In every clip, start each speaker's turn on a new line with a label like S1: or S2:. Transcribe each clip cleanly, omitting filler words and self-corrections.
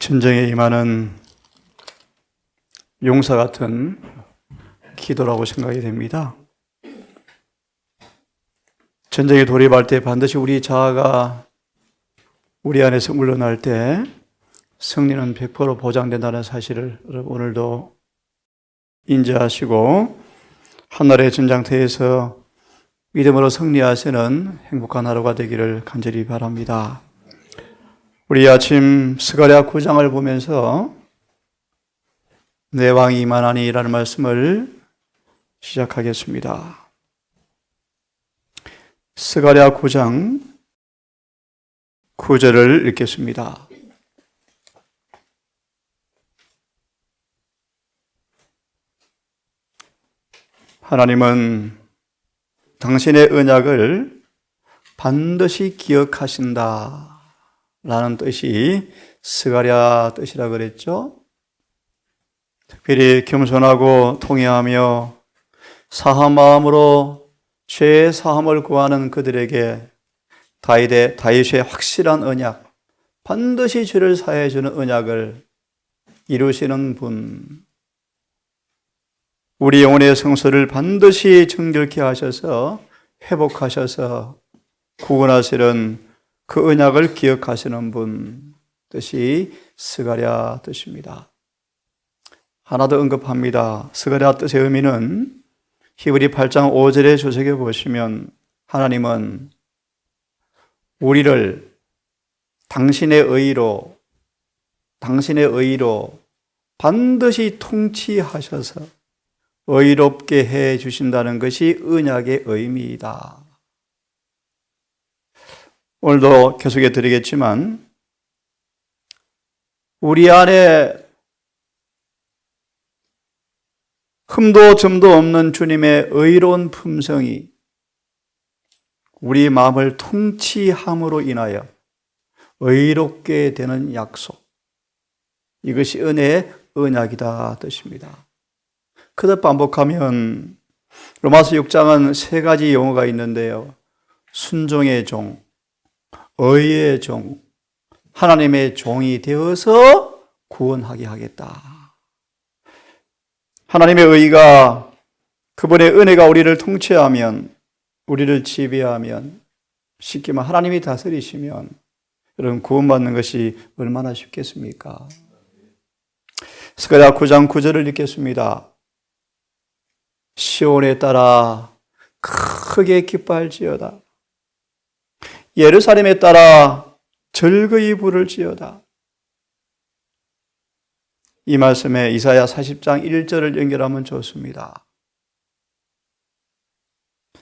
S1: 전쟁에 임하는 용사 같은 기도라고 생각이 됩니다. 전쟁에 돌입할 때 반드시 우리 자아가 우리 안에서 물러날 때 승리는 100% 보장된다는 사실을 오늘도 인지하시고 한나라의 전장터에서 믿음으로 승리하시는 행복한 하루가 되기를 간절히 바랍니다. 우리 아침 스가랴 9장을 보면서 내 왕이 임하나니 라는 말씀을 시작하겠습니다. 스가랴 9장 9절을 읽겠습니다. 하나님은 당신의 언약을 반드시 기억하신다 라는 뜻이 스가랴 뜻이라 그랬죠. 특별히 겸손하고 통회하며 사한 마음으로 죄의 사함을 구하는 그들에게 다윗의 확실한 언약, 반드시 죄를 사해 주는 언약을 이루시는 분, 우리 영혼의 성소를 반드시 정결케 하셔서 회복하셔서 구원하시는 그 언약을 기억하시는 분 뜻이 스가랴 뜻입니다. 하나 더 언급합니다. 스가랴 뜻의 의미는 히브리 8장 5절의 주석에 보시면 하나님은 우리를 당신의 의로 반드시 통치하셔서 의롭게 해 주신다는 것이 언약의 의미이다. 오늘도 계속해 드리겠지만 우리 안에 흠도 점도 없는 주님의 의로운 품성이 우리 마음을 통치함으로 인하여 의롭게 되는 약속, 이것이 은혜의 언약이다 뜻입니다. 그것 반복하면 로마서 6장은 세 가지 용어가 있는데요. 순종의 종, 의의 종, 하나님의 종이 되어서 구원하게 하겠다. 하나님의 의가, 그분의 은혜가 우리를 통치하면, 우리를 지배하면, 쉽게 말하면 하나님이 다스리시면 여러분 구원받는 것이 얼마나 쉽겠습니까? 스가랴 9장 9절을 읽겠습니다. 시온에 따라 크게 기뻐할지어다. 예루살렘에 따라 즐거이 부를지어다. 이 말씀에 이사야 40장 1절을 연결하면 좋습니다.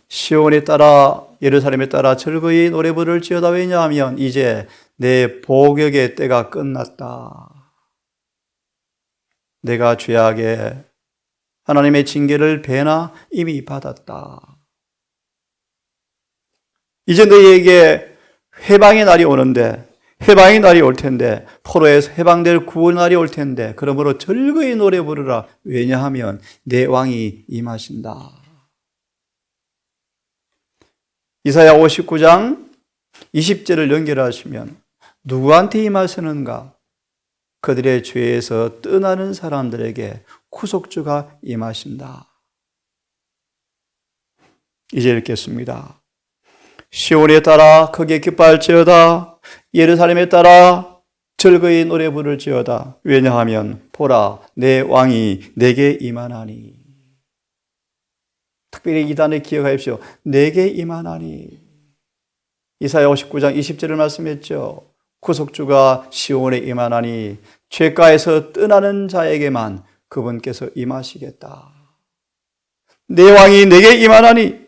S1: 시온에 따라 예루살렘에 따라 즐거이 노래 부를지어다. 왜냐하면 이제 내 복역의 때가 끝났다. 내가 죄악에 하나님의 징계를 배나 이미 받았다. 이제 너희에게 해방의 날이 오는데, 해방의 날이 올 텐데, 포로에서 해방될 구원 날이 올 텐데, 그러므로 즐거이 노래 부르라. 왜냐하면 내 왕이 임하신다. 이사야 59장 20절을 연결하시면 누구한테 임하시는가? 그들의 죄에서 떠나는 사람들에게 구속주가 임하신다. 이제 읽겠습니다. 시온에 따라 크게 기뻐할지어다. 예루살렘에 따라 즐거이 노래 부를지어다. 왜냐하면 보라, 내 왕이 내게 임하나니. 특별히 이 단을 기억하십시오. 내게 임하나니. 이사야 59장 20절을 말씀했죠. 구속주가 시온에 임하나니 죄가에서 떠나는 자에게만 그분께서 임하시겠다. 내 왕이 내게 임하나니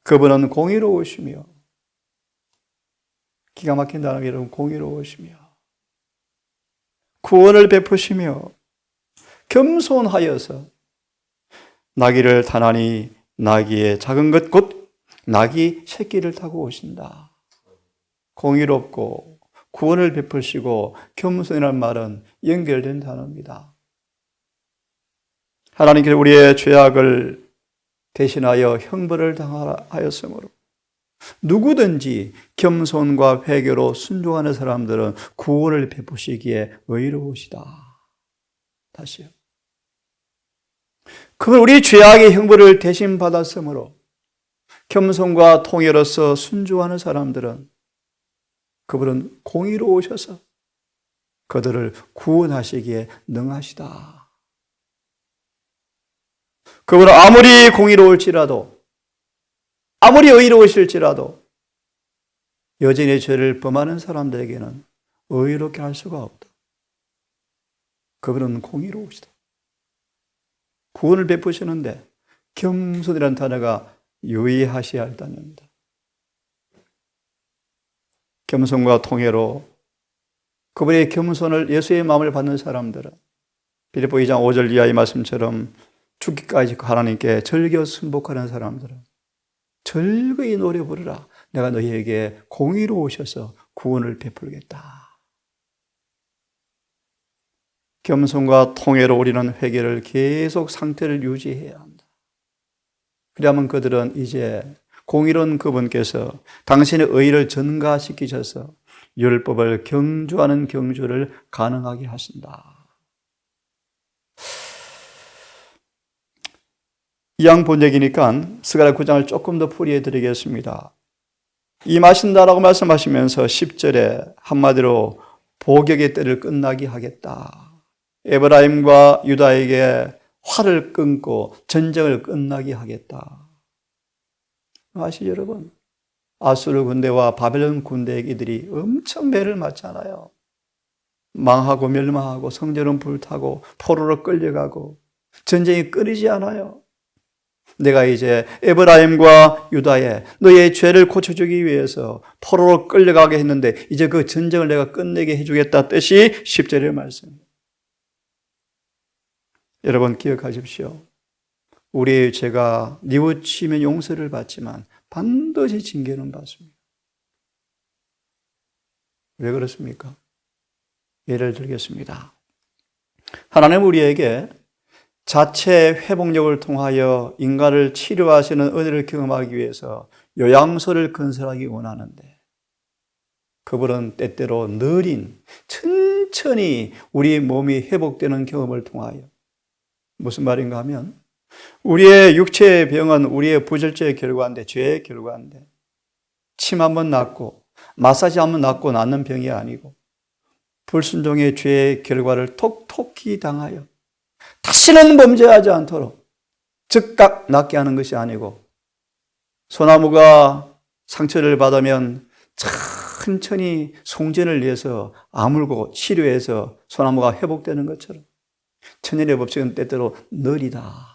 S1: 그분은 공의로우시며, 기가 막힌 단어 여러분, 공의로우시며 구원을 베푸시며 겸손하여서 나귀를 타나니 나귀의 작은 것 곧 나귀 새끼를 타고 오신다. 공의롭고 구원을 베푸시고 겸손이라는 말은 연결된 단어입니다. 하나님께서 우리의 죄악을 대신하여 형벌을 당하였으므로 누구든지 겸손과 회개로 순종하는 사람들은 구원을 베푸시기에 의로우시다. 다시요. 그건 우리 죄악의 형벌을 대신 받았으므로 겸손과 통회로서 순종하는 사람들은 그분은 공의로우셔서 그들을 구원하시기에 능하시다. 그분은 아무리 공의로울지라도, 아무리 의로우실지라도 여전히 죄를 범하는 사람들에게는 의롭게 할 수가 없다. 그분은 공의로우시다. 구원을 베푸시는데 겸손이라는 단어가 유의하셔야 할 단어입니다. 겸손과 통회로 그분의 겸손을, 예수의 마음을 받는 사람들은 빌립보 2장 5절 이하의 말씀처럼 죽기까지 하나님께 절겨 순복하는 사람들은 즐거이 노래 부르라. 내가 너희에게 공의로우셔서 구원을 베풀겠다. 겸손과 통회로 우리는 회개를 계속 상태를 유지해야 한다. 그러면 그들은 이제 공의로운 그분께서 당신의 의를 전가시키셔서 율법을 경주하는 경주를 가능하게 하신다. 이양 본역이니까 스가랴 9장을 조금 더 풀이해 드리겠습니다. 임하신다라고 말씀하시면서 10절에 한마디로 복역의 때를 끝나게 하겠다. 에브라임과 유다에게 화를 끊고 전쟁을 끝나게 하겠다. 아시죠, 여러분? 아수르 군대와 바벨론 군대에게 이들이 엄청 매를 맞잖아요. 망하고 멸망하고 성전은 불타고 포로로 끌려가고 전쟁이 끊이지 않아요. 내가 이제 에브라임과 유다에 너의 죄를 고쳐주기 위해서 포로로 끌려가게 했는데 이제 그 전쟁을 내가 끝내게 해주겠다 뜻이 10절의 말씀입니다. 여러분 기억하십시오. 우리의 죄가 뉘우치면 용서를 받지만 반드시 징계는 받습니다. 왜 그렇습니까? 예를 들겠습니다. 하나님 우리에게 자체 회복력을 통하여 인간을 치료하시는 은혜를 경험하기 위해서 요양소를 건설하기 원하는데 그분은 때때로 느린 천천히 우리 몸이 회복되는 경험을 통하여 무슨 말인가 하면 우리의 육체의 병은 우리의 부절제의 결과인데 죄의 결과인데 침 한번 낫고 마사지 한번 낫고 낫는 병이 아니고 불순종의 죄의 결과를 톡톡히 당하여 다시는 범죄하지 않도록 즉각 낫게 하는 것이 아니고 소나무가 상처를 받으면 천천히 송전을 위해서 아물고 치료해서 소나무가 회복되는 것처럼 천연의 법칙은 때때로 느리다.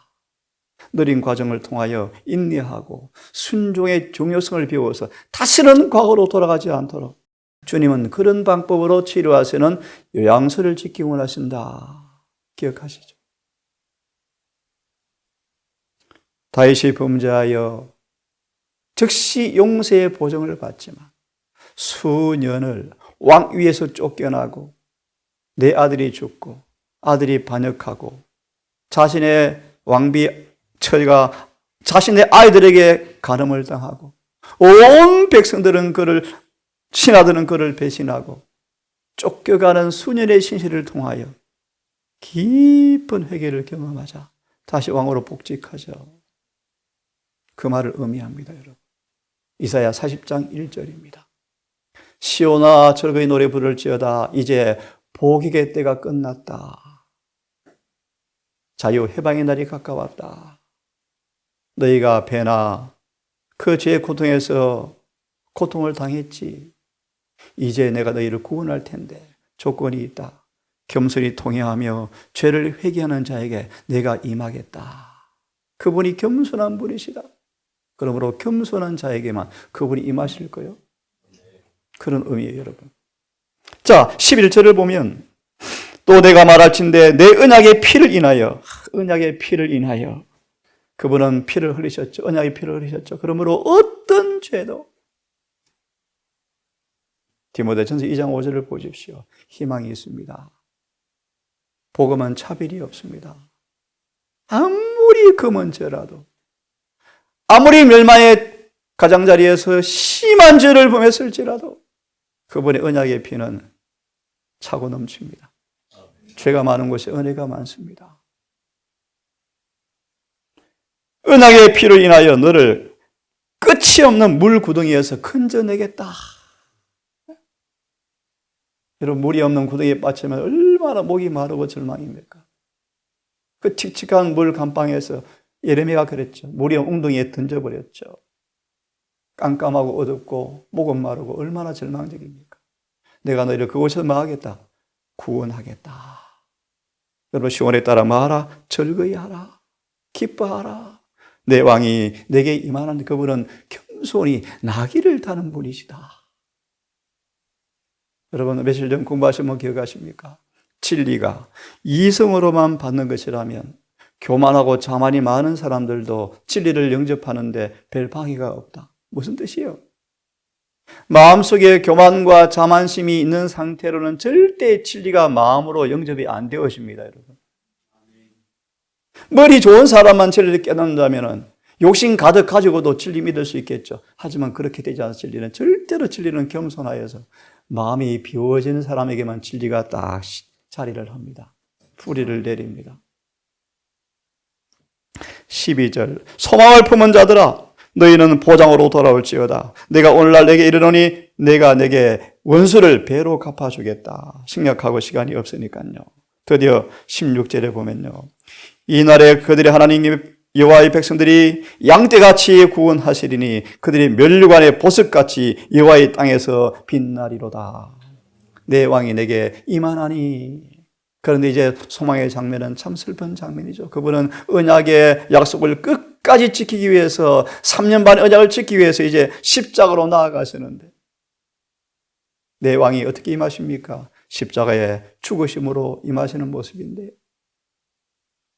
S1: 느린 과정을 통하여 인내하고 순종의 중요성을 배워서 다시는 과거로 돌아가지 않도록 주님은 그런 방법으로 치료하시는 요양소를 짓기 원하신다. 기억하시죠? 다윗이 범죄하여 즉시 용서의 보정을 받지만 수년을 왕 위에서 쫓겨나고 내 아들이 죽고 아들이 반역하고 자신의 왕비 처리가 자신의 아이들에게 간음을 당하고 온 백성들은 그를 신하들은 그를 배신하고 쫓겨가는 수년의 신실을 통하여 깊은 회개를 경험하자 다시 왕으로 복직하죠. 그 말을 의미합니다, 여러분. 이사야 40장 1절입니다. 시온아 즐거이 노래 부를지어다. 이제 복역의 때가 끝났다. 자유 해방의 날이 가까웠다. 너희가 배나 그 죄의 고통에서 고통을 당했지. 이제 내가 너희를 구원할 텐데 조건이 있다. 겸손히 통회하며 죄를 회개하는 자에게 내가 임하겠다. 그분이 겸손한 분이시다. 그러므로 겸손한 자에게만 그분이 임하실 거예요. 그런 의미예요, 여러분. 자, 11절을 보면 또 내가 말할진대 내 언약의 피를 인하여, 언약의 피를 인하여 그분은 피를 흘리셨죠. 언약의 피를 흘리셨죠. 그러므로 어떤 죄도 디모데전서 2장 5절을 보십시오. 희망이 있습니다. 복음은 차별이 없습니다. 아무리 금은 죄라도 아무리 멸망의 가장자리에서 심한 죄를 범했을지라도 그분의 언약의 피는 차고 넘칩니다. 죄가 많은 곳에 은혜가 많습니다. 언약의 피를 인하여 너를 끝이 없는 물 구덩이에서 건져내겠다. 여러분, 물이 없는 구덩이에 빠지면 얼마나 목이 마르고 절망입니까? 그 칙칙한 물 감방에서 예레미야가 그랬죠. 물이 웅덩이에 던져버렸죠. 깜깜하고 어둡고 목은 마르고 얼마나 절망적입니까? 내가 너희를 그곳에서 뭐 하겠다? 구원하겠다. 여러분, 시온에 따라 말하라. 즐거이 하라. 기뻐하라. 내 왕이 내게 임하는 그분은 겸손히 나귀를 타는 분이시다. 여러분, 며칠 전 공부하신 분 기억하십니까? 진리가 이성으로만 받는 것이라면 교만하고 자만이 많은 사람들도 진리를 영접하는데 별 방해가 없다. 무슨 뜻이에요? 마음속에 교만과 자만심이 있는 상태로는 절대 진리가 마음으로 영접이 안 되어집니다, 여러분. 머리 좋은 사람만 진리를 깨닫는다면 욕심 가득 가지고도 진리 믿을 수 있겠죠. 하지만 그렇게 되지 않아서 절대로 진리는 겸손하여서 마음이 비워지는 사람에게만 진리가 딱 자리를 합니다. 뿌리를 내립니다. 12절 소망을 품은 자들아 너희는 보장으로 돌아올지어다. 내가 오늘날 내게 이르노니 내가 내게 원수를 배로 갚아주겠다. 생략하고 시간이 없으니까요. 드디어 16절에 보면요. 이날에 그들의 하나님 여호와의 백성들이 양떼같이 구원하시리니 그들이 면류관의 보석같이 여호와의 땅에서 빛나리로다. 내 왕이 내게 임하나니. 그런데 이제 소망의 장면은 참 슬픈 장면이죠. 그분은 언약의 약속을 끝까지 지키기 위해서 3년 반 언약을 지키기 위해서 이제 십자가로 나아가시는데 내 왕이 어떻게 임하십니까? 십자가에 죽으심으로 임하시는 모습인데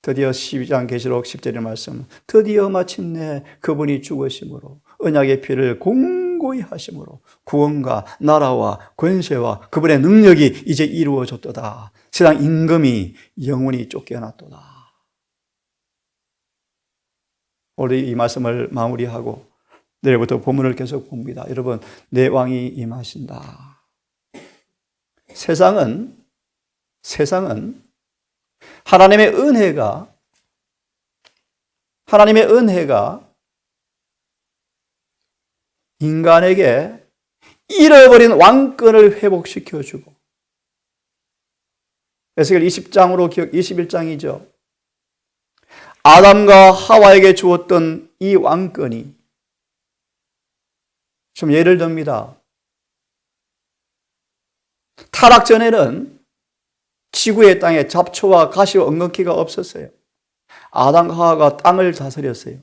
S1: 드디어 12장 계시록 10절의 말씀 드디어 마침내 그분이 죽으심으로 언약의 피를 공고히 하심으로 구원과 나라와 권세와 그분의 능력이 이제 이루어졌도다. 세상 임금이 영원히 쫓겨났도다. 오늘 이 말씀을 마무리하고 내일부터 본문을 계속 봅니다. 여러분, 내 왕이 임하신다. 세상은 하나님의 은혜가 인간에게 잃어버린 왕권을 회복시켜주고 에스겔 21장이죠. 아담과 하와에게 주었던 이 왕권이 좀 예를 듭니다. 타락 전에는 지구의 땅에 잡초와 가시와 엉겅퀴가 없었어요. 아담과 하와가 땅을 다스렸어요.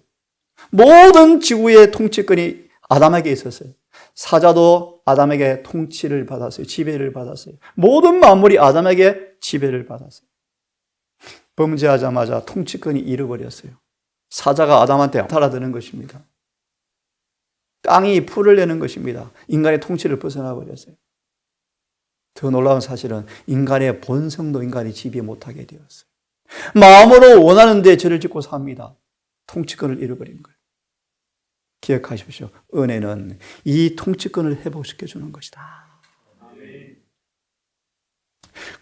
S1: 모든 지구의 통치권이 아담에게 있었어요. 사자도 아담에게 통치를 받았어요. 지배를 받았어요. 모든 만물이 아담에게 지배를 받았어요. 범죄하자마자 통치권이 잃어버렸어요. 사자가 아담한테 달아드는 것입니다. 땅이 풀을 내는 것입니다. 인간의 통치를 벗어나 버렸어요. 더 놀라운 사실은 인간의 본성도 인간이 지배 못하게 되었어요. 마음으로 원하는데 죄를 짓고 삽니다. 통치권을 잃어버린 거예요. 기억하십시오. 은혜는 이 통치권을 회복시켜주는 것이다.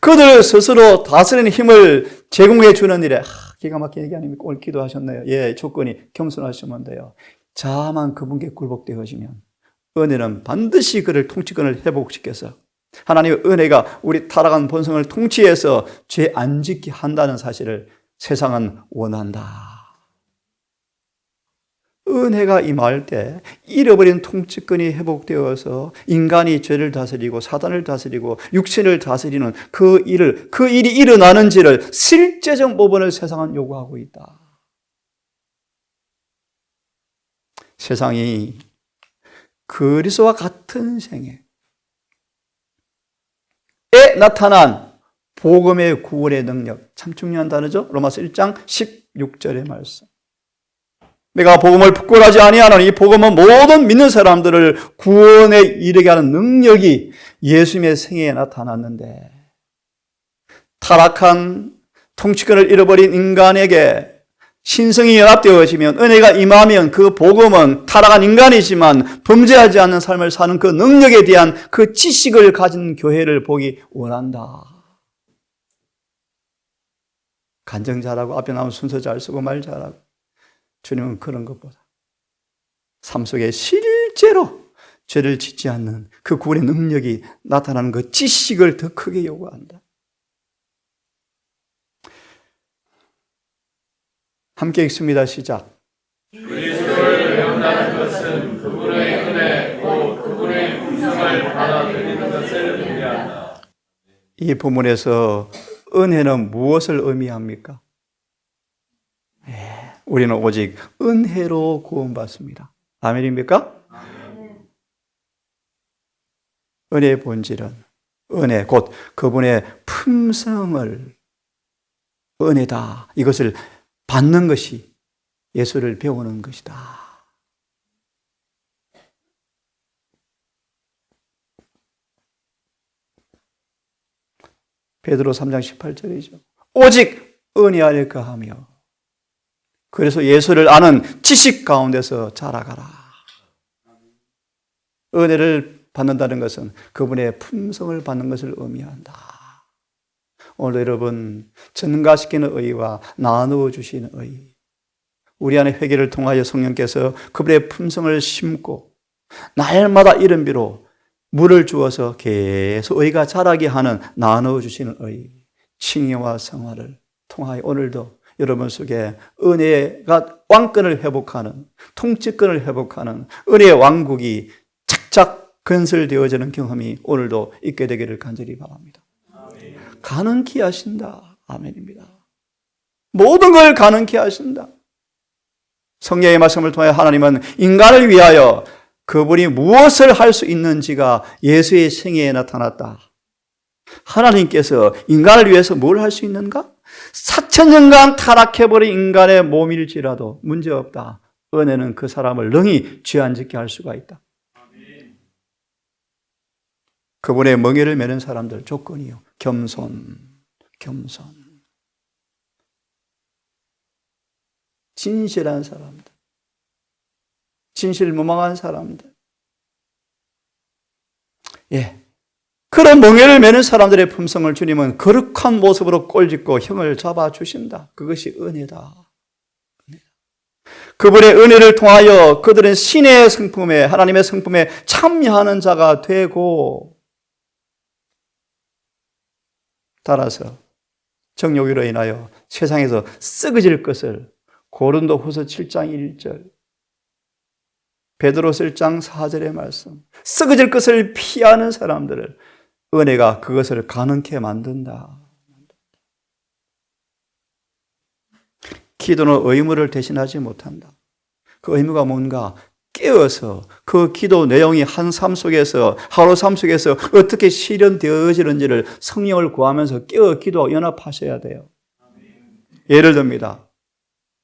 S1: 그들 스스로 다스리는 힘을 제공해 주는 일에 기가 막힌 얘기 아닙니까? 오늘 기도하셨네요. 예, 조건이 겸손하시면 돼요. 자만 그분께 굴복되어지면 은혜는 반드시 그를 통치권을 회복시켜서 하나님의 은혜가 우리 타락한 본성을 통치해서 죄 안 짓게 한다는 사실을 세상은 원한다. 은혜가 임할 때 잃어버린 통치권이 회복되어서 인간이 죄를 다스리고 사단을 다스리고 육신을 다스리는 그 일이 일어나는지를 실제적 모범을 세상은 요구하고 있다. 세상이 그리스도와 같은 생애 에 나타난 복음의 구원의 능력, 참 중요한 단어죠. 로마서 1장 16절의 말씀. 내가 복음을 부끄러워하지 아니하노니 이 복음은 모든 믿는 사람들을 구원에 이르게 하는 능력이 예수님의 생애에 나타났는데 타락한 통치권을 잃어버린 인간에게 신성이 연합되어지면, 은혜가 임하면 그 복음은 타락한 인간이지만 범죄하지 않는 삶을 사는 그 능력에 대한 그 지식을 가진 교회를 보기 원한다. 간증 잘하고 앞에 나오면 순서 잘 쓰고 말 잘하고. 주님은 그런 것보다 삶 속에 실제로 죄를 짓지 않는 그 구원의 능력이 나타나는 그 지식을 더 크게 요구한다. 함께 읽습니다. 시작.
S2: 그리스도를 배운다는 것은 그분의 은혜 곧 그분의 음성을 받아들이는 것을 의미한다.
S1: 이 부문에서 은혜는 무엇을 의미합니까? 우리는 오직 은혜로 구원받습니다. 아멘입니까? 은혜의 본질은 은혜 곧 그분의 품성을 은혜다. 이것을 받는 것이 예수를 배우는 것이다. 베드로 3장 18절이죠. 오직 은혜 아래 거하며 그래서 예수를 아는 지식 가운데서 자라가라. 은혜를 받는다는 것은 그분의 품성을 받는 것을 의미한다. 오늘 여러분 전가시키는 의와 나누어 주시는 의, 우리 안에 회개를 통하여 성령께서 그분의 품성을 심고 날마다 이른 비로 물을 주어서 계속 의가 자라게 하는 나누어 주시는 의, 칭의와 성화를 통하여 오늘도 여러분 속에 은혜가 왕권을 회복하는, 통치권을 회복하는 은혜의 왕국이 착착 건설되어지는 경험이 오늘도 있게 되기를 간절히 바랍니다. 아멘. 가능케 하신다. 아멘입니다. 모든 걸 가능케 하신다. 성경의 말씀을 통해 하나님은 인간을 위하여 그분이 무엇을 할 수 있는지가 예수의 생애에 나타났다. 하나님께서 인간을 위해서 뭘 할 수 있는가? 4,000년간 타락해버린 인간의 몸일지라도 문제없다. 은혜는 그 사람을 능히 죄 안 짓게 할 수가 있다. 그분의 멍에를 매는 사람들 조건이요. 겸손. 진실한 사람들. 진실무망한 사람들. 예. 그런 멍에를 매는 사람들의 품성을 주님은 거룩한 모습으로 꼴짓고 형을 잡아주신다. 그것이 은혜다. 그분의 은혜를 통하여 그들은 신의 성품에, 하나님의 성품에 참여하는 자가 되고, 따라서 정욕으로 인하여 세상에서 썩어질 것을 고린도후서 7장 1절, 베드로서 1장 4절의 말씀, 썩어질 것을 피하는 사람들을 은혜가 그것을 가능케 만든다. 기도는 의무를 대신하지 못한다. 그 의무가 뭔가 깨어서 그 기도 내용이 한 삶 속에서, 하루 삶 속에서 어떻게 실현되어지는지를 성령을 구하면서 깨어 기도와 연합하셔야 돼요. 예를 듭니다.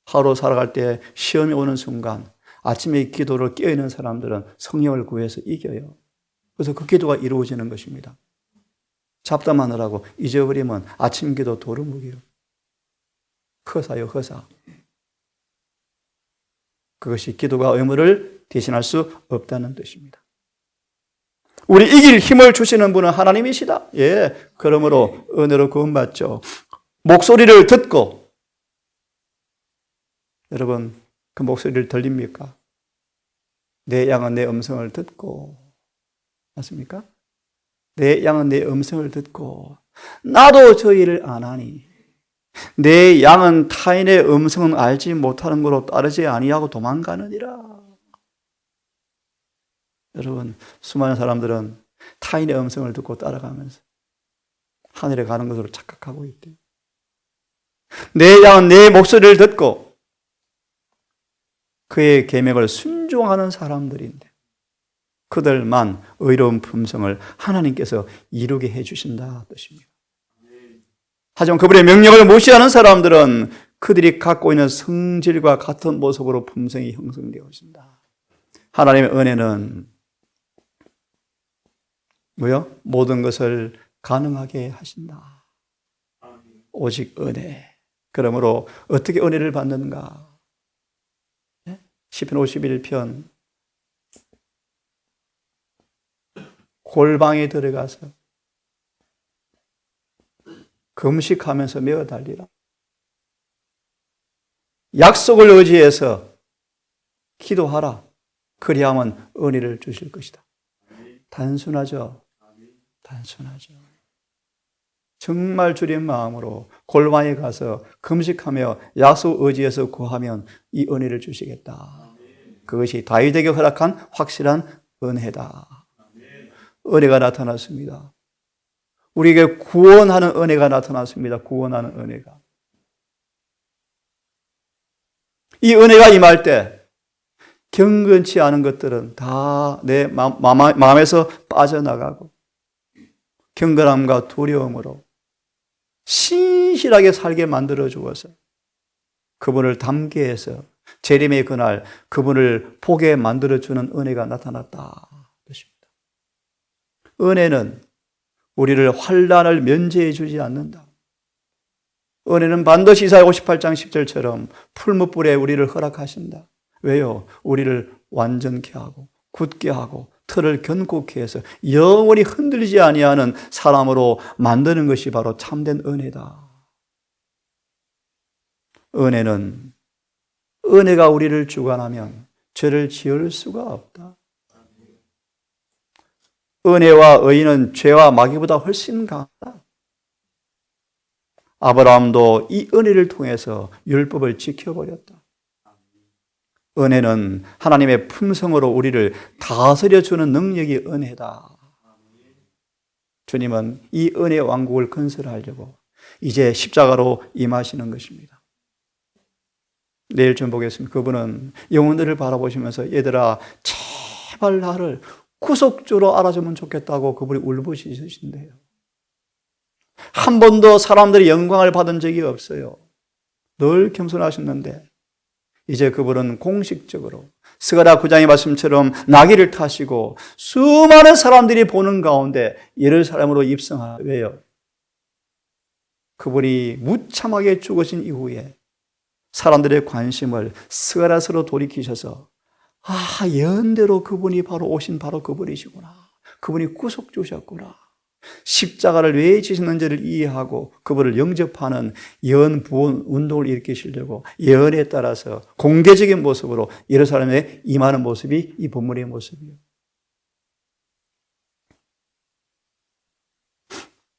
S1: 하루 살아갈 때 시험이 오는 순간 아침에 기도를 깨어있는 사람들은 성령을 구해서 이겨요. 그래서 그 기도가 이루어지는 것입니다. 잡담하느라고 잊어버리면 아침 기도 도루묵이요. 허사요, 허사. 그것이 기도가 의무를 대신할 수 없다는 뜻입니다. 우리 이길 힘을 주시는 분은 하나님이시다. 예, 그러므로 은혜로 구원받죠. 목소리를 듣고, 여러분 그 목소리를 들립니까? 내 양은 내 음성을 듣고, 맞습니까? 내 양은 내 음성을 듣고 나도 저 일을 안 하니 내 양은 타인의 음성은 알지 못하는 거로 따르지 아니하고 도망가느니라. 여러분 수많은 사람들은 타인의 음성을 듣고 따라가면서 하늘에 가는 것으로 착각하고 있대요. 내 양은 내 목소리를 듣고 그의 계명을 순종하는 사람들인데 그들만 의로운 품성을 하나님께서 이루게 해주신다 뜻입니다. 하지만 그분의 명령을 무시하는 사람들은 그들이 갖고 있는 성질과 같은 모습으로 품성이 형성되어진다. 하나님의 은혜는 뭐요? 모든 것을 가능하게 하신다. 오직 은혜. 그러므로 어떻게 은혜를 받는가? 시편 51편 골방에 들어가서 금식하면서 메어 달리라. 약속을 의지해서 기도하라. 그리하면 은혜를 주실 것이다. 단순하죠? 단순하죠. 정말 주님 마음으로 골방에 가서 금식하며 약속 의지해서 구하면 이 은혜를 주시겠다. 그것이 다윗에게 허락한 확실한 은혜다. 은혜가 나타났습니다. 우리에게 구원하는 은혜가 나타났습니다. 구원하는 은혜가. 이 은혜가 임할 때 경건치 않은 것들은 다 내 마음에서 빠져나가고 경건함과 두려움으로 신실하게 살게 만들어 주어서 그분을 닮게 해서 재림의 그날 그분을 보게 만들어 주는 은혜가 나타났다. 것입니다. 은혜는 우리를 환난을 면제해 주지 않는다. 은혜는 반드시 이사야 58장 10절처럼 풀무불에 우리를 허락하신다. 왜요? 우리를 완전케 하고 굳게 하고 틀을 견고케 해서 영원히 흔들리지 아니하는 사람으로 만드는 것이 바로 참된 은혜다. 은혜는 은혜가 우리를 주관하면 죄를 지을 수가 없다. 은혜와 의는 죄와 마귀보다 훨씬 강하다. 아브라함도 이 은혜를 통해서 율법을 지켜버렸다. 은혜는 하나님의 품성으로 우리를 다스려주는 능력이 은혜다. 주님은 이 은혜 왕국을 건설하려고 이제 십자가로 임하시는 것입니다. 내일 좀 보겠습니다. 그분은 영혼들을 바라보시면서 얘들아 제발 나를 구속주로 알아주면 좋겠다고 그분이 울부짖으신대요. 한 번도 사람들이 영광을 받은 적이 없어요. 늘 겸손하셨는데 이제 그분은 공식적으로 스가랴 9장의 말씀처럼 나귀를 타시고 수많은 사람들이 보는 가운데 예루살렘으로 입성하. 왜요? 그분이 무참하게 죽으신 이후에 사람들의 관심을 스가랴서로 돌이키셔서 예언대로 그분이 바로 오신 바로 그분이시구나. 그분이 구속주셨구나. 십자가를 왜 지셨는지를 이해하고 그분을 영접하는 예언 부원 운동을 일으키시려고 예언에 따라서 공개적인 모습으로 예루살렘에 임하는 모습이 이 본문의 모습이에요.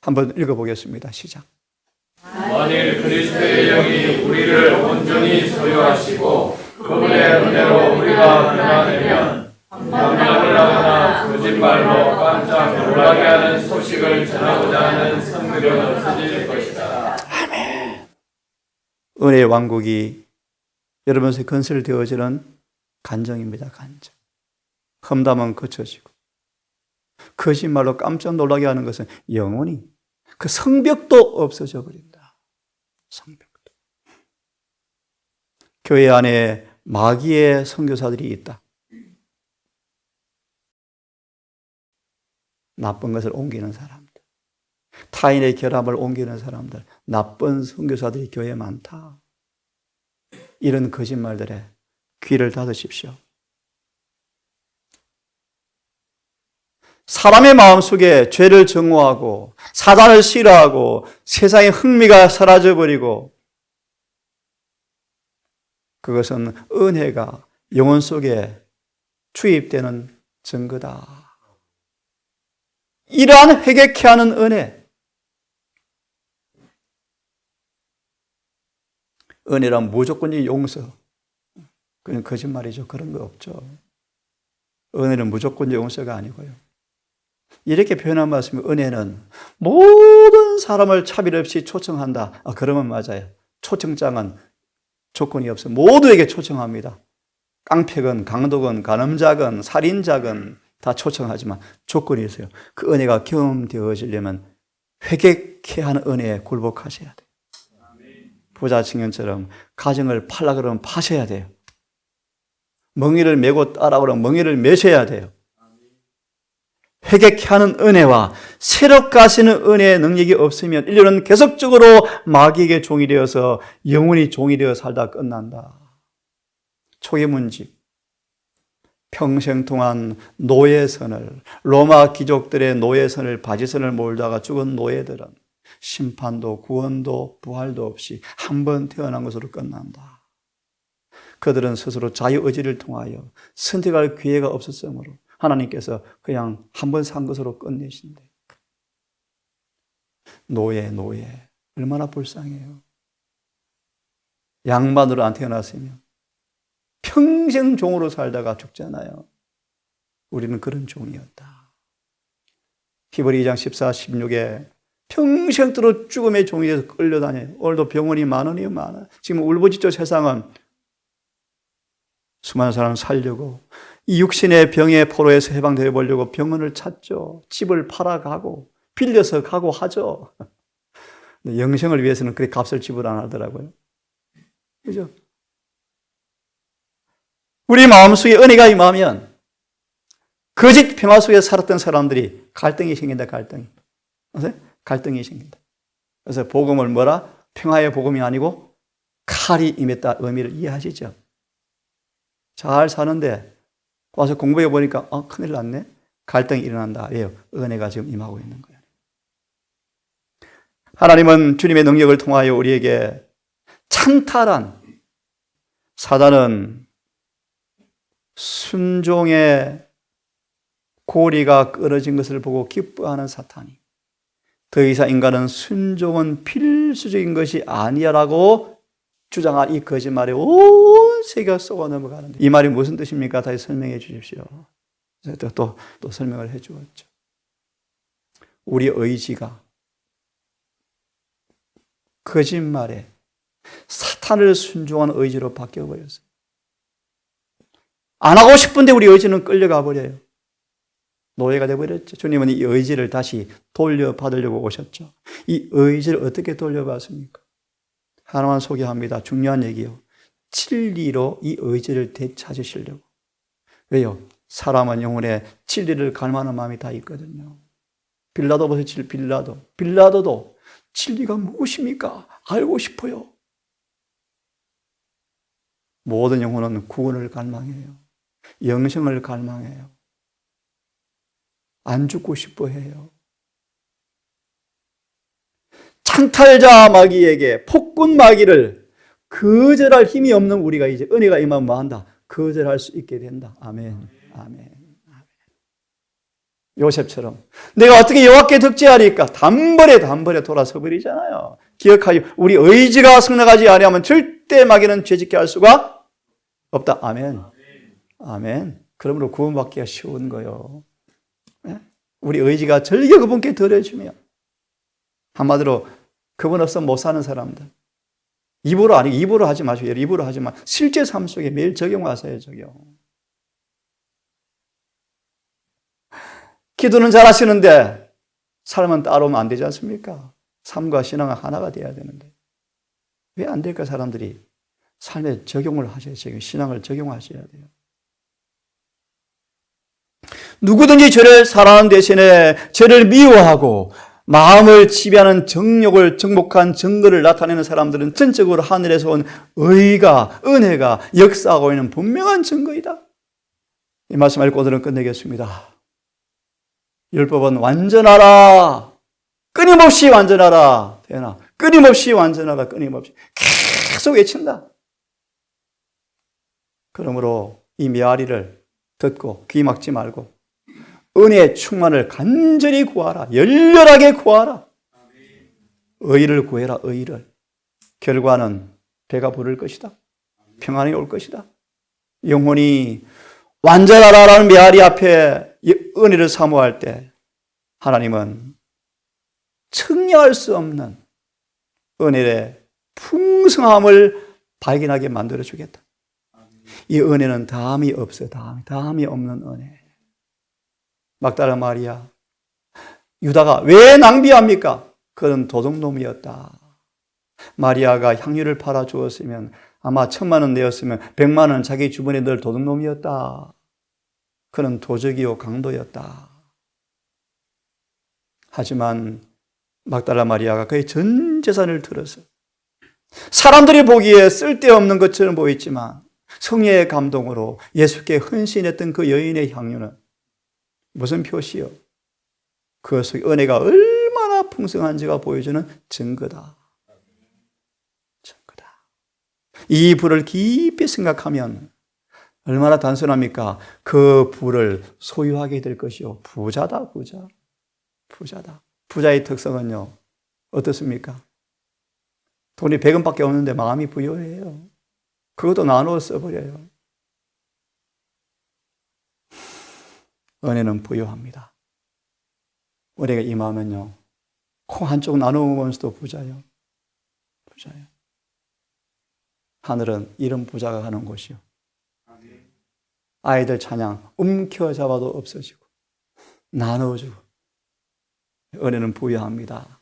S1: 한번 읽어보겠습니다. 시작.
S2: 만일 그리스도의 영이 우리를 온전히 소유하시고 그분의 은혜로 우리가 변화되면 변명을 하거나 거짓말로 깜짝 놀라게 하는 소식을 전하고자 하는 성들은 없어질 것이다.
S1: 아멘. 은혜의 왕국이 여러분의 건설되어지는 간정입니다. 간정. 험담은 그쳐지고 거짓말로 깜짝 놀라게 하는 것은 영원히 그 성벽도 없어져 버린다. 성벽도. 교회 안에 마귀의 선교사들이 있다. 나쁜 것을 옮기는 사람들, 타인의 결함을 옮기는 사람들, 나쁜 선교사들이 교회에 많다. 이런 거짓말들에 귀를 닫으십시오. 사람의 마음속에 죄를 증오하고 사단을 싫어하고 세상의 흥미가 사라져버리고 그것은 은혜가 영혼 속에 주입되는 증거다. 이러한 회개케 하는 은혜. 은혜란 무조건적 용서. 그건 거짓말이죠. 그런 거 없죠. 은혜는 무조건적 용서가 아니고요. 이렇게 표현한 말씀이 은혜는 모든 사람을 차별 없이 초청한다. 그러면 맞아요. 초청장은 조건이 없어요. 모두에게 초청합니다. 깡패건, 강도건, 간음자건, 살인자건 다 초청하지만 조건이 있어요. 그 은혜가 경험되어지려면 회개케 하는 은혜에 굴복하셔야 돼요. 부자 청년처럼 가정을 팔라 그러면 파셔야 돼요. 멍에를 메고 따라 그러면 멍에를 메셔야 돼요. 회개케 하는 은혜와 새롭게 하시는 은혜의 능력이 없으면 인류는 계속적으로 마귀에게 종이 되어서 영원히 종이 되어 살다 끝난다. 초계문집, 평생 동안 노예선을, 로마 귀족들의 노예선을, 바지선을 몰다가 죽은 노예들은 심판도 구원도 부활도 없이 한 번 태어난 것으로 끝난다. 그들은 스스로 자유의지를 통하여 선택할 기회가 없었으므로 하나님께서 그냥 한 번 산 것으로 끝내신대. 노예. 얼마나 불쌍해요. 양반으로 안 태어났으면 평생 종으로 살다가 죽잖아요. 우리는 그런 종이었다. 히브리 2장 14, 16에 평생도록 죽음의 종이 돼서 끌려다녀요. 오늘도 병원이 많으니 많아. 지금 울부짖죠. 세상은 수많은 사람 살려고 이 육신의 병의 포로에서 해방되어 보려고 병원을 찾죠. 집을 팔아가고 빌려서 가고 하죠. 영생을 위해서는 그렇게 값을 지불 안 하더라고요. 그죠? 우리 마음속에 은혜가 임하면 거짓 평화 속에 살았던 사람들이 갈등이 생긴다. 갈등이 생긴다. 그래서 복음을 뭐라? 평화의 복음이 아니고 칼이 임했다 의미를 이해하시죠? 잘 사는데 와서 공부해 보니까 큰일 났네. 갈등이 일어난다. 왜요? 은혜가 지금 임하고 있는 거예요. 하나님은 주님의 능력을 통하여 우리에게 찬탈한, 사단은 순종의 고리가 끊어진 것을 보고 기뻐하는 사탄이 더 이상 인간은 순종은 필수적인 것이 아니야라고 주장한 이 거짓말에 온 세계가 쏘아 넘어가는데 이 말이 무슨 뜻입니까? 다시 설명해 주십시오. 또 설명을 해 주었죠. 우리 의지가 거짓말에 사탄을 순종하는 의지로 바뀌어버렸어요. 안 하고 싶은데 우리 의지는 끌려가 버려요. 노예가 되어버렸죠. 주님은 이 의지를 다시 돌려받으려고 오셨죠. 이 의지를 어떻게 돌려받습니까? 하나만 소개합니다. 중요한 얘기요. 진리로 이 의지를 되찾으시려고. 왜요? 사람은 영혼에 진리를 갈망하는 마음이 다 있거든요. 빌라도 보세요. 빌라도도 진리가 무엇입니까? 알고 싶어요. 모든 영혼은 구원을 갈망해요. 영생을 갈망해요. 안 죽고 싶어 해요. 창탈자 마귀에게 폭군 마귀를 거절할 힘이 없는 우리가 이제 은혜가 임하면 뭐한다? 거절할 수 있게 된다. 아멘. 요셉처럼 내가 어떻게 여호와께 득죄하리까? 단번에 돌아서 버리잖아요. 기억하여 우리 의지가 승낙하지 아니하면 절대 마귀는 죄짓게 할 수가 없다. 아멘. 그러므로 구원받기가 쉬운 거예요. 우리 의지가 절개 그분께 드려주면 한마디로 그분 없으면 못 사는 사람들. 입으로 하지 마시고 입으로 하지 마. 실제 삶 속에 매일 적용하세요. 적용. 기도는 잘하시는데 삶은 따로 안 되지 않습니까? 삶과 신앙은 하나가 돼야 되는데 왜 안 될까? 사람들이 삶에 적용을 하셔야 돼요. 신앙을 적용하셔야 돼요. 누구든지 저를 사랑하는 대신에 저를 미워하고 마음을 지배하는 정욕을 정복한 증거를 나타내는 사람들은 전적으로 하늘에서 온 의가, 은혜가 역사하고 있는 분명한 증거이다. 이 말씀 읽고 오늘은 끝내겠습니다. 율법은 완전하라. 끊임없이 완전하라. 되나? 끊임없이 완전하라. 끊임없이. 계속 외친다. 그러므로 이 메아리를 듣고 귀 막지 말고 은혜의 충만을 간절히 구하라. 열렬하게 구하라. 의를 구해라. 의를. 결과는 배가 부를 것이다. 평안이 올 것이다. 영혼이 완전하라라는 메아리 앞에 은혜를 사모할 때 하나님은 측량할 수 없는 은혜의 풍성함을 발견하게 만들어 주겠다. 이 은혜는 다함이 없어요. 다함이 없는 은혜. 막달라 마리아, 유다가 왜 낭비합니까? 그는 도둑놈이었다. 마리아가 향유를 팔아 주었으면 아마 1,000,000원 내었으면 100,000,000원 자기 주변에 늘 도둑놈이었다. 그는 도적이요 강도였다. 하지만 막달라 마리아가 그의 전 재산을 들어서 사람들이 보기에 쓸데없는 것처럼 보였지만 성령의 감동으로 예수께 헌신했던 그 여인의 향유는 무슨 표시요? 그것의 은혜가 얼마나 풍성한지가 보여주는 증거다. 증거다. 이 부를 깊이 생각하면 얼마나 단순합니까? 그 부를 소유하게 될 것이요. 부자다, 부자. 부자다. 부자의 특성은요, 어떻습니까? 돈이 100원밖에 없는데 마음이 부유해요. 그것도 나누어 써버려요. 은혜는 부유합니다. 은혜가 임하면요, 콩 한쪽 나누어 먹으면서도 부자요. 부자요. 하늘은 이런 부자가 가는 곳이요. 아이들 찬양 움켜잡아도 없어지고 나누어주고 은혜는 부유합니다.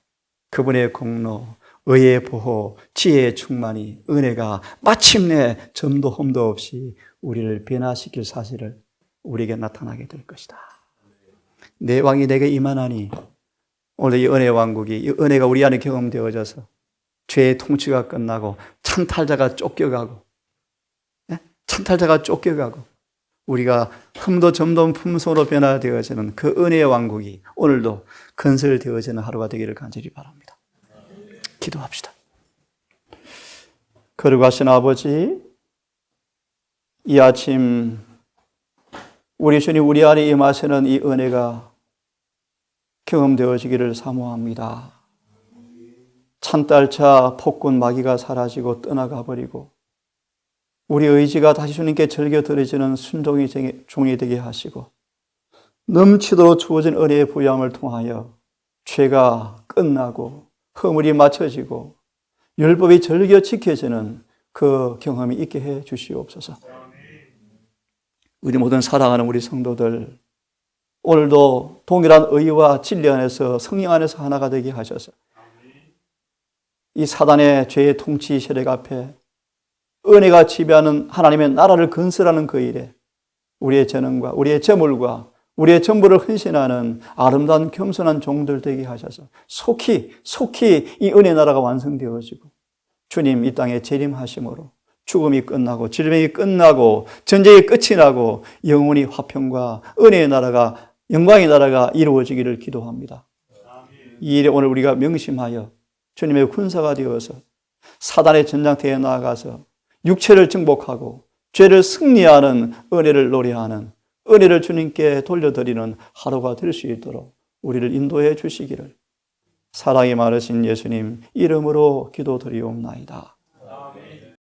S1: 그분의 공로, 의의 보호, 지혜의 충만이 은혜가 마침내 점도 험도 없이 우리를 변화시킬 사실을 우리에게 나타나게 될 것이다. 내 왕이 내게 임하나니 오늘 이 은혜의 왕국이 이 은혜가 우리 안에 경험되어져서 죄의 통치가 끝나고 찬탈자가 쫓겨가고 찬탈자가 쫓겨가고 우리가 흠도 점도 품성으로 변화되어지는 그 은혜의 왕국이 오늘도 건설되어지는 하루가 되기를 간절히 바랍니다. 기도합시다. 거룩하신 아버지, 이 아침 우리 주님 우리 안에 임하시는 이 은혜가 경험되어지기를 사모합니다. 찬달차 폭군 마귀가 사라지고 떠나가 버리고 우리 의지가 다시 주님께 절겨드려지는 순종의 종이 되게 하시고 넘치도록 주어진 은혜의 부여함을 통하여 죄가 끝나고 허물이 맞춰지고 율법이 절겨 지켜지는 그 경험이 있게 해 주시옵소서. 우리 모든 사랑하는 우리 성도들 오늘도 동일한 의와 진리 안에서 성령 안에서 하나가 되게 하셔서 이 사단의 죄의 통치 세력 앞에 은혜가 지배하는 하나님의 나라를 건설하는 그 일에 우리의 재능과 우리의 재물과 우리의 전부를 헌신하는 아름다운 겸손한 종들 되게 하셔서 속히 이 은혜 나라가 완성되어지고 주님 이 땅에 재림하심으로 죽음이 끝나고 질병이 끝나고 전쟁이 끝이 나고 영원히 화평과 은혜의 나라가 영광의 나라가 이루어지기를 기도합니다. 이 일에 오늘 우리가 명심하여 주님의 군사가 되어서 사단의 전장터에 나아가서 육체를 정복하고 죄를 승리하는 은혜를 노래하는 은혜를 주님께 돌려드리는 하루가 될 수 있도록 우리를 인도해 주시기를 사랑이 많으신 예수님 이름으로 기도드리옵나이다.